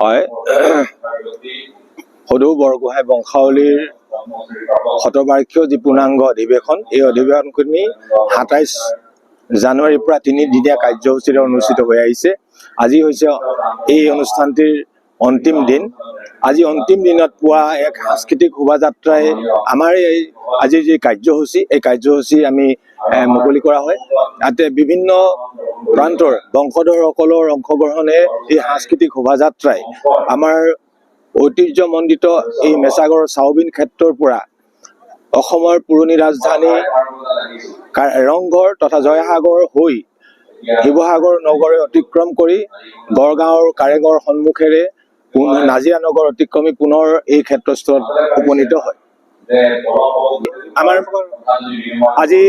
হয় সদৌ বৰগোহাঁই বংশাৱলীৰ শতবাৰ্ষিকীয় যি পূৰ্ণাংগ অধিৱেশন, এই অধিৱেশনখিনি ২৭ জানুৱাৰীৰ পৰা ৩দিনীয়া কাৰ্যসূচীৰে অনুষ্ঠিত হৈ আহিছে। আজি হৈছে এই অনুষ্ঠানটিৰ অন্তিম দিন। আজি অন্তিম দিনত পুৱা এক সাংস্কৃতিক শোভাযাত্ৰাই আমাৰ এই আজিৰ যি কাৰ্যসূচী, এই কাৰ্যসূচী আমি মুকলি কৰা হয়। ইয়াতে বিভিন্ন প্ৰান্তৰ বংশধৰসকলৰ অংশগ্ৰহণে এই সাংস্কৃতিক শোভাযাত্ৰাই আমাৰ ঐতিহ্যমণ্ডিত এই মেছাগড় চাউবিন ক্ষেত্ৰৰ পৰা অসমৰ পুৰণি ৰাজধানী ৰংঘৰ তথা জয়সাগৰ হৈ শিৱসাগৰ নগৰে অতিক্ৰম কৰি গড়গাঁৱৰ কাৰেঙৰ সন্মুখেৰে নাজিৰা নগৰ অতিক্ৰমী পুনৰ এই ক্ষেত্ৰস্থলত উপনীত হয়। আজি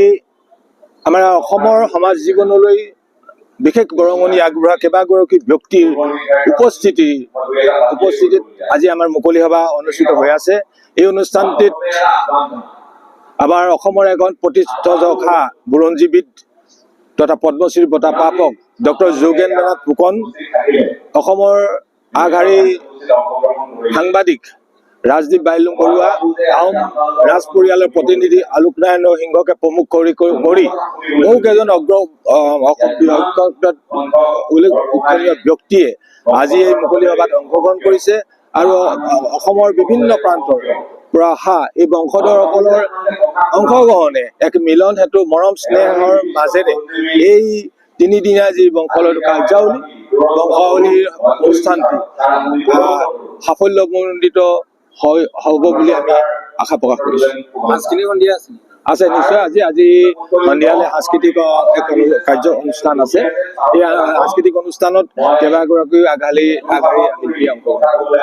আমাৰ অসমৰ সমাজ জীৱনলৈ বিশেষ বৰঙণি আগবঢ়োৱা কেইবাগৰাকী ব্যক্তিৰ উপস্থিতিত আজি আমাৰ মুকলি সভা অনুষ্ঠিত হৈ আছে। এই অনুষ্ঠানটিত আমাৰ অসমৰ এজন প্ৰতিষ্ঠা বুৰঞ্জীবিদ তথা পদ্মশ্ৰী বঁটা প্ৰাপক ডক্টৰ যোগেন্দ্ৰনাথ ফুকন, অসমৰ আগশাৰীৰ সাংবাদিক ৰাজদীপ বাইলুং বৰুৱা, আহোম ৰাজ পৰিয়ালৰ প্ৰতিনিধি আলোক নাৰায়ণ সিংহকে প্ৰমুখ কৰি বহুকেইজন উল্লেখনীয় ব্যক্তিয়ে আজি এই মুকলি সভাত অংশগ্ৰহণ কৰিছে আৰু অসমৰ বিভিন্ন প্ৰান্তৰ পৰা অহা এই বংশধৰসকলৰ অংশগ্ৰহণে এক মিলন হেতু মৰম স্নেহৰ মাজেৰে এই 3দিনীয়া যি বংশাৱলীৰ অনুষ্ঠানটি সাফল্যমণ্ডিত হ'ব বুলি আমি আশা প্ৰকাশ কৰিছো। সাংস্কৃতিক সন্ধিয়া আছে নিশ্চয়। আজি সন্ধিয়ালৈ সাংস্কৃতিক কাৰ্য অনুষ্ঠান আছে। এই সাংস্কৃতিক অনুষ্ঠানত কেইবাগৰাকীও আগশাৰী শিল্পী অংশগ্ৰহণ কৰিব।